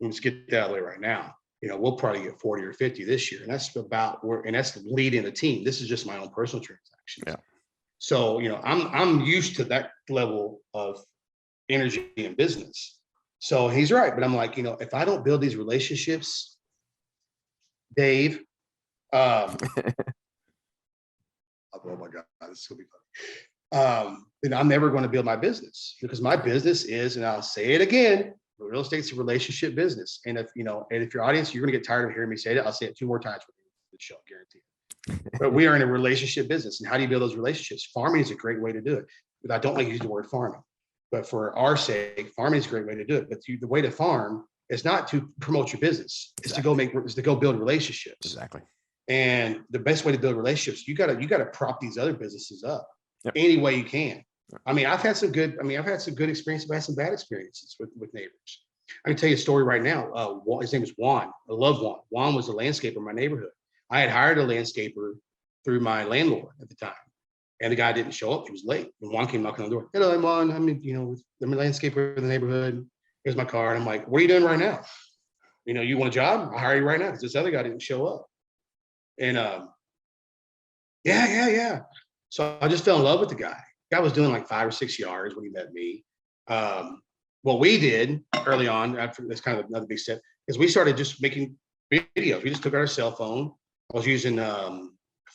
Speaker 2: Let's get that out of the way right now. We'll probably get 40 or 50 this year. And that's that's leading a team. This is just my own personal transactions. Yeah. So, I'm used to that level of energy in business. So he's right. But I'm like, if I don't build these relationships, Dave, oh my God, this is gonna be funny. Then I'm never going to build my business, because my business is, and I'll say it again, real estate's a relationship business. And if your audience, you're going to get tired of hearing me say it, I'll say it 2 more times for the show, guarantee it. But we are in a relationship business. And how do you build those relationships? Farming is a great way to do it. But I don't like to use the word farming. But for our sake, farming is a great way to do it. But the way to farm is not to promote your business. Exactly. It's to go build relationships.
Speaker 1: Exactly.
Speaker 2: And the best way to build relationships, you gotta prop these other businesses up any way you can. I mean, I've had some good experiences, I've had some bad experiences with neighbors. I can tell you a story right now. His name is Juan. I love Juan. Juan was a landscaper in my neighborhood. I had hired a landscaper through my landlord at the time, and the guy didn't show up. He was late. And Juan came knocking on the door. Hello, I'm Juan. I'm a landscaper in the neighborhood. Here's my card. I'm like, what are you doing right now? You want a job? I'll hire you right now, because this other guy didn't show up. And yeah. So I just fell in love with the guy. The guy was doing like 5 or 6 yards when he met me. What we did early on, after that's kind of another big step, is we started just making videos. We just took out our cell phone. I was using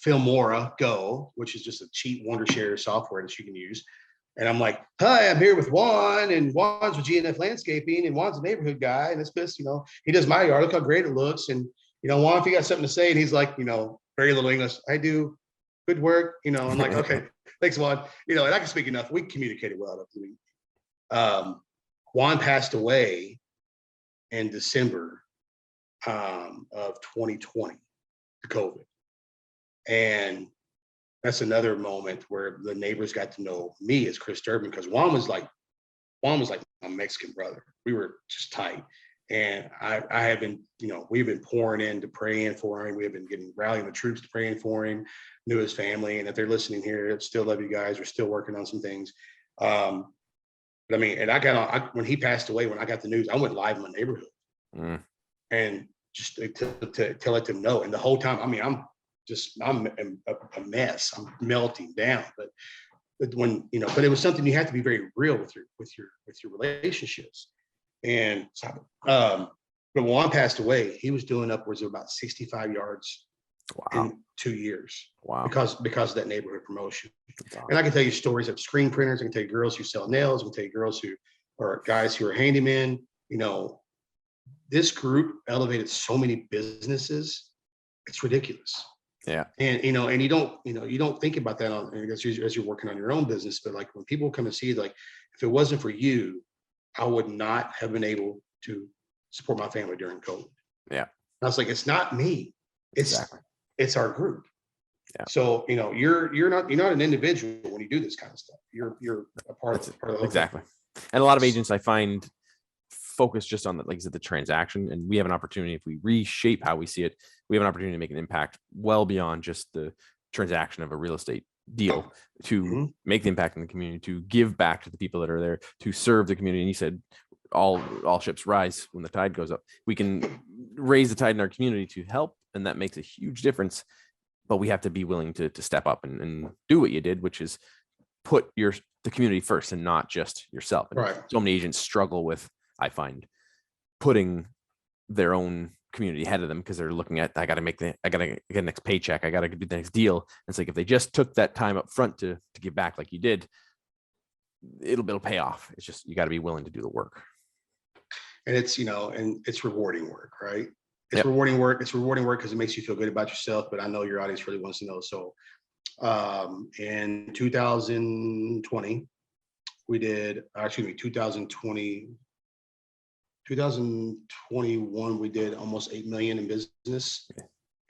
Speaker 2: Filmora Go, which is just a cheap Wondershare software that you can use. And I'm like, hi, I'm here with Juan, and Juan's with GNF Landscaping, and Juan's a neighborhood guy, and it's just, he does my yard. Look how great it looks. And Juan, if you got something to say, and he's like, very little English. I do. Good work. I'm like, okay, thanks, Juan. And I can speak enough. We communicated well enough. Juan passed away in December of 2020 to COVID. And that's another moment where the neighbors got to know me as Kris Durbin, because Juan was like my Mexican brother. We were just tight. And I have been, we've been pouring into praying for him. We have been rallying the troops to praying for him, knew his family. And if they're listening here, still love you guys. We're still working on some things. But I mean, and when he passed away, when I got the news, I went live in my neighborhood and just to let them know. And the whole time, I mean, I'm a mess. I'm melting down. But when, but it was something you have to be very real with your relationships. And but when Juan passed away, he was doing upwards of about 65 yards in 2 years.
Speaker 1: Wow.
Speaker 2: Because of that neighborhood promotion. Awesome. And I can tell you stories of screen printers. I can tell you girls who sell nails. I can tell you girls who are guys who are handymen. This group elevated so many businesses. It's ridiculous.
Speaker 1: Yeah.
Speaker 2: And and you don't think about that as you're working on your own business. But like when people come and see, like, if it wasn't for you, I would not have been able to support my family during COVID.
Speaker 1: Yeah.
Speaker 2: And I was like, it's not me. It's our group.
Speaker 1: Yeah.
Speaker 2: So, you're not an individual when you do this kind of stuff. You're a part of it.
Speaker 1: Exactly. And a lot of agents I find focus just on the transaction, and we have an opportunity, if we reshape how we see it, we have an opportunity to make an impact well beyond just the transaction of a real estate deal, to make the impact in the community, to give back to the people that are there, to serve the community. And you said all ships rise when the tide goes up. We can raise the tide in our community to help, and that makes a huge difference. But we have to be willing to step up and do what you did, which is put the community first and not just yourself. And
Speaker 2: right.
Speaker 1: So many agents struggle with, I find, putting their own community ahead of them, because they're looking at, I got to get the next paycheck, I got to do the next deal. And it's like, if they just took that time up front to give back like you did, it'll pay off. It's just, you got to be willing to do the work.
Speaker 2: And it's, and it's rewarding work, right? It's rewarding work. It's rewarding work because it makes you feel good about yourself. But I know your audience really wants to know. So in 2020, we did, 2021, we did almost 8 million in business,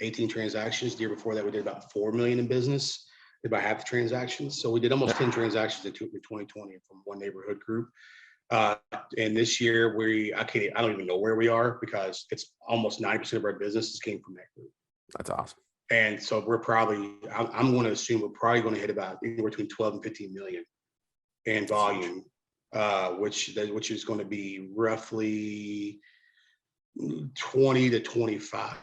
Speaker 2: 18 transactions. The year before that, we did about 4 million in business, did about half the transactions. So we did almost 10 transactions in 2020 from one neighborhood group. And this year, I don't even know where we are, because it's almost 90% of our businesses came from that group.
Speaker 1: That's awesome.
Speaker 2: And so we're probably, I'm going to assume we're probably going to hit about anywhere between 12 and 15 million in volume, which is going to be roughly 20 to 25.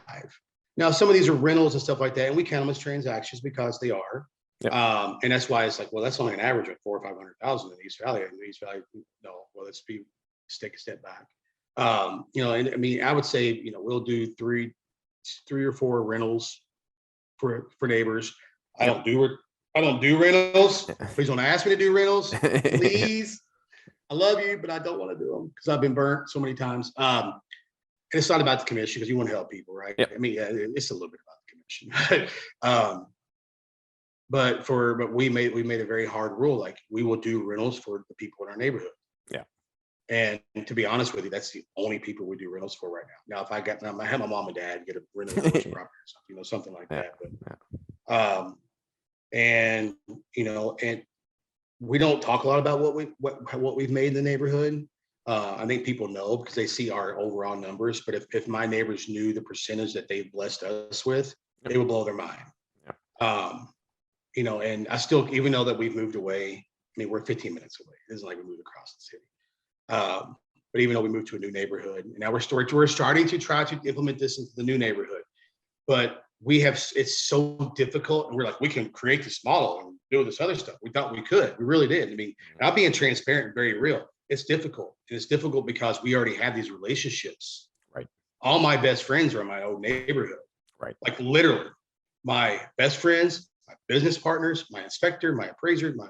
Speaker 2: Now, some of these are rentals and stuff like that, and we count them as transactions because they are.
Speaker 1: Yep.
Speaker 2: And that's why it's like, well, that's only an average of 400,000 or 500,000 in the East Valley. In the East Valley, no, well, let's take a step back. And I mean, I would say, we'll do three or four rentals for neighbors. I don't do rentals. Please don't ask me to do rentals. Please. I love you, but I don't want to do them because I've been burnt so many times. And it's not about the commission because you want to help people, right?
Speaker 1: Yep.
Speaker 2: I mean, it's a little bit about the commission. But we made a very hard rule. Like, we will do rentals for the people in our neighborhood.
Speaker 1: Yeah.
Speaker 2: And to be honest with you, that's the only people we do rentals for right now. Now, if I had my mom and dad get a rental property or something, something like that. But and we don't talk a lot about what we've made in the neighborhood. I think people know because they see our overall numbers. But if my neighbors knew the percentage that they've blessed us with, it would blow their mind. And I still, even though that we've moved away, I mean, we're 15 minutes away. It isn't like we moved across the city. But even though we moved to a new neighborhood, and now we're starting to try to implement this into the new neighborhood. But it's so difficult, and we're like, we can create this model and do this other stuff. We thought we could. We really did. I mean, not being transparent and very real. It's difficult. And it's difficult because we already have these relationships.
Speaker 1: Right.
Speaker 2: All my best friends are in my old neighborhood.
Speaker 1: Right.
Speaker 2: Like, literally, my best friends, my business partners, my inspector, my appraiser, my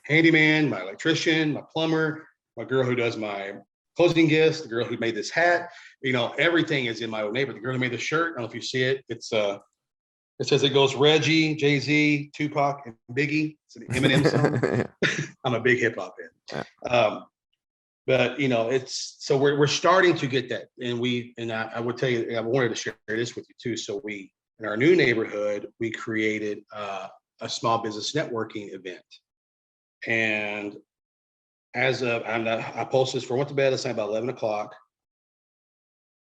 Speaker 2: handyman, my electrician, my plumber, my girl who does my closing gifts, the girl who made this hat, everything is in my old neighborhood. The girl who made the shirt, I don't know if you see it. It says it goes Reggie, Jay-Z, Tupac, and Biggie. It's an Eminem song. I'm a big hip hop fan. But so we're starting to get that. And I would tell you, I wanted to share this with you too. So in our new neighborhood, we created a small business networking event. And as of, I posted this for went to bed last night about 11 o'clock.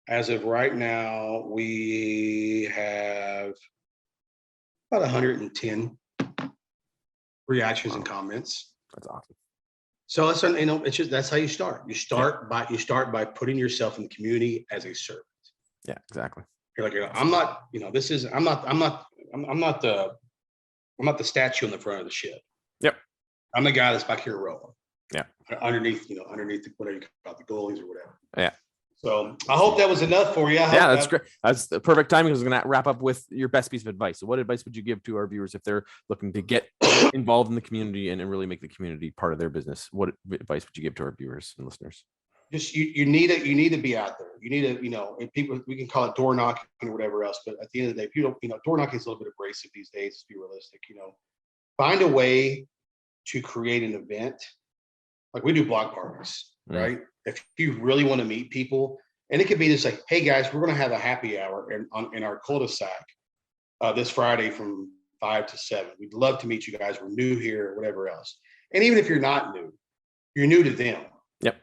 Speaker 2: As of right now, we have about 110 reactions and comments.
Speaker 1: That's awesome. So
Speaker 2: it's just, that's how you start. You start by putting yourself in the community as a servant.
Speaker 1: Yeah, exactly.
Speaker 2: You're like, I'm not the statue on the front of the ship.
Speaker 1: Yep.
Speaker 2: I'm the guy that's back here rowing.
Speaker 1: Yeah.
Speaker 2: Underneath whatever you call it, the goalies or whatever.
Speaker 1: Yeah.
Speaker 2: So I hope that was enough for you.
Speaker 1: Yeah, that's great. That's the perfect timing. I was going to wrap up with your best piece of advice. So what advice would you give to our viewers if they're looking to get involved in the community and really make the community part of their business? What advice would you give to our viewers and listeners?
Speaker 2: Just you need to be out there. You need to, and people, we can call it door knocking or whatever else, but at the end of the day, people, door knocking is a little bit abrasive these days, to be realistic. Find a way to create an event. Like, we do block parties, right? If you really want to meet people, and it could be just like, hey guys, we're going to have a happy hour in our cul-de-sac this Friday from 5 to 7. We'd love to meet you guys. We're new here, or whatever else. And even if you're not new, you're new to them.
Speaker 1: Yep.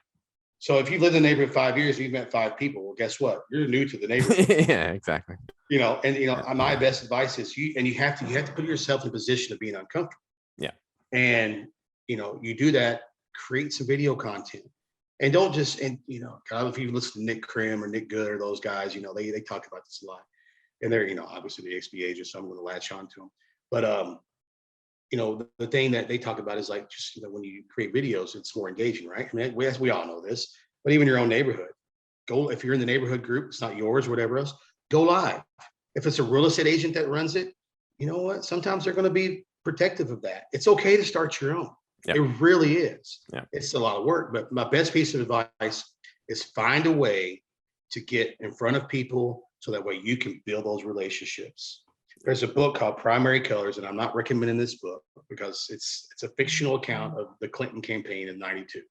Speaker 2: So if you've lived in the neighborhood 5 years, you've met 5 people. Well, guess what? You're new to the neighborhood.
Speaker 1: Yeah, exactly.
Speaker 2: My best advice is you have to put yourself in a position of being uncomfortable. Yeah. And you do that, create some video content. And don't just, if you listen to Nick Krim or Nick Good or those guys, they talk about this a lot. And they're, obviously the XP agents, so I'm going to latch on to them. But, the thing that they talk about is like, just, when you create videos, it's more engaging, right? I mean, we all know this, but even your own neighborhood, if you're in the neighborhood group, it's not yours, whatever else, go live. If it's a real estate agent that runs it, you know what? Sometimes they're going to be protective of that. It's okay to start your own. Yep. It really is. Yep. It's a lot of work, but my best piece of advice is find a way to get in front of people so that way you can build those relationships. There's a book called Primary Colors, and I'm not recommending this book because it's a fictional account of the Clinton campaign in '92.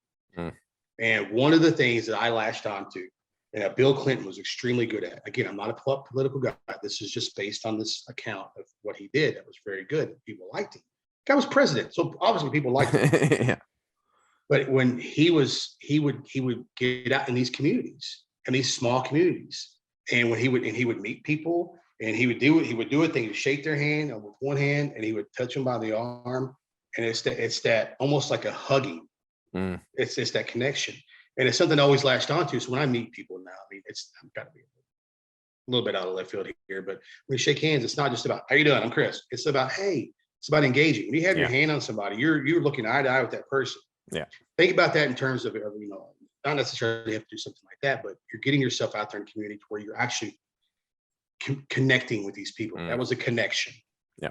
Speaker 2: And one of the things that I latched onto, and that Bill Clinton was extremely good at, again, I'm not a political guy. This is just based on this account of what he did. That was very good. People liked him. Guy was president, so obviously people liked him. Yeah. But when he would get out in these communities, and these small communities, and when he would meet people, and he would do a thing, he'd shake their hand with one hand, and he would touch them by the arm, and it's that almost like a hugging. It's that connection, and it's something I always latched onto. So when I meet people now, I mean, I'm got to be a little bit out of left field here, but when we shake hands, it's not just about how you doing, I'm Kris. It's about, hey, It's about engaging. When you have your hand on somebody, you're looking eye to eye with that person.
Speaker 1: Yeah.
Speaker 2: Think about that in terms of, not necessarily have to do something like that, but you're getting yourself out there in community to where you're actually connecting with these people. That was a connection.
Speaker 1: Yeah.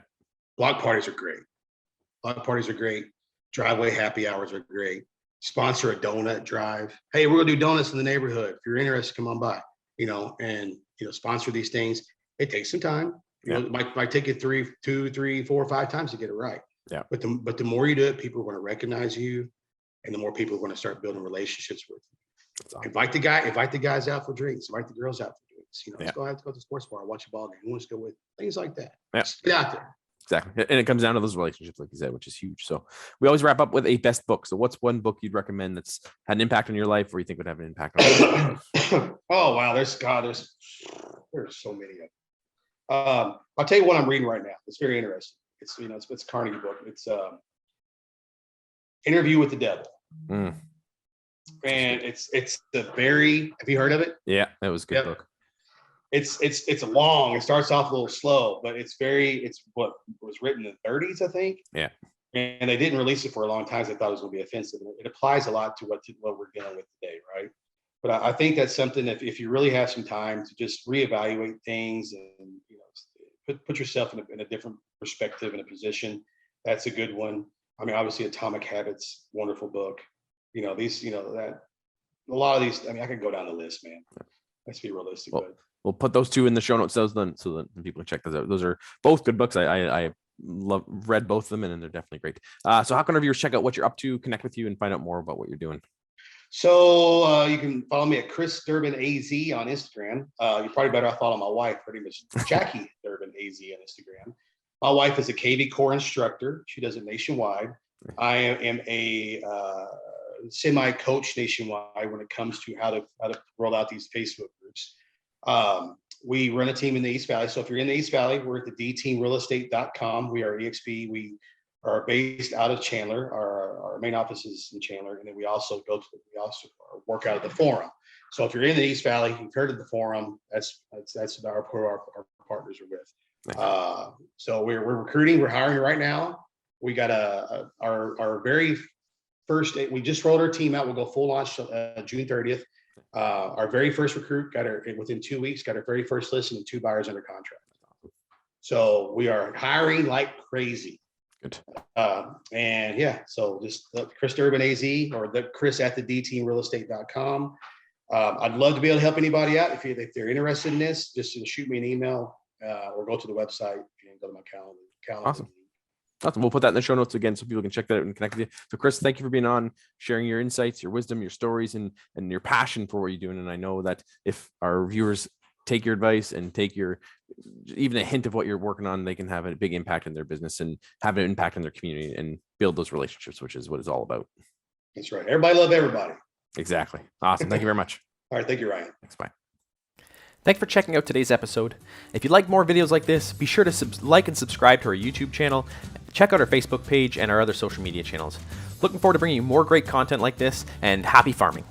Speaker 2: Block parties are great. Driveway happy hours are great. Sponsor a donut drive. Hey, we're gonna do donuts in the neighborhood. If you're interested, come on by. And sponsor these things. It takes some time. It might take you 2, 3, 4, 5 times to get it right.
Speaker 1: Yeah.
Speaker 2: But the more you do it, people are going to recognize you, and the more people are going to start building relationships with you. Awesome. Invite the guys out for drinks. Invite the girls out for drinks. Let's go to the sports bar, watch a ball game. Who wants to go with things like that?
Speaker 1: Yeah.
Speaker 2: Just get out there.
Speaker 1: Exactly. And it comes down to those relationships, like you said, which is huge. So we always wrap up with a best book. So what's one book you'd recommend that's had an impact on your life, or you think would have an impact on your life?
Speaker 2: Oh, wow. There's so many of them. I'll tell you what I'm reading right now. It's very interesting. It's a Carnegie book. It's Interview with the Devil. And it's have you heard of it?
Speaker 1: Yeah, that was a good book.
Speaker 2: It's long. It starts off a little slow, but it's what was written in the 30s, I think.
Speaker 1: Yeah.
Speaker 2: And they didn't release it for a long time. So they thought it was going to be offensive. And it applies a lot to what we're dealing with today, right? But I think that's something that if you really have some time to just reevaluate things and put yourself in a different perspective and a position, that's a good one. I mean, obviously, Atomic Habits, wonderful book. A lot of these. I mean, I could go down the list, man. Let's be realistic.
Speaker 1: Well, we'll put those two in the show notes so that people can check those out. Those are both good books. I read both of them, and they're definitely great. So how can our viewers check out what you're up to, connect with you, and find out more about what you're doing?
Speaker 2: So you can follow me at Kris Durbin AZ on Instagram. You're probably better off following my wife, pretty much Jackie Durbin AZ on Instagram. My wife is a KV-CORE instructor. She does it nationwide. I am a semi-coach nationwide when it comes to how to roll out these Facebook groups. We run a team in the East Valley. So if you're in the East Valley, we're at the dteamrealestate.com. We are EXP. We are based out of Chandler. Our main office is in Chandler, and then we also work out of the Forum. So if you're in the East Valley, you've heard of the Forum. That's our partners are with. So we're recruiting. We're hiring right now. We got our very first. We just rolled our team out. We'll go full launch June 30th. Our very first recruit within 2 weeks, got our very first list and 2 buyers under contract. So we are hiring like crazy.
Speaker 1: Good.
Speaker 2: So just Kris Durbin AZ or the Kris at the dteamrealestate.com. I'd love to be able to help anybody out. If they're interested in this, just shoot me an email or go to the website and go to my calendar.
Speaker 1: Awesome. We'll put that in the show notes again so people can check that out and connect with you. So Kris, thank you for being on, sharing your insights, your wisdom, your stories, and your passion for what you're doing. And I know that if our viewers take your advice and take even a hint of what you're working on, they can have a big impact in their business and have an impact in their community and build those relationships, which is what it's all about.
Speaker 2: That's right. Everybody love everybody.
Speaker 1: Exactly. Awesome. Thank you very much.
Speaker 2: All right. Thank you, Ryan.
Speaker 1: Thanks. Bye. Thanks for checking out today's episode. If you like more videos like this, be sure to like and subscribe to our YouTube channel. Check out our Facebook page and our other social media channels. Looking forward to bringing you more great content like this, and happy farming.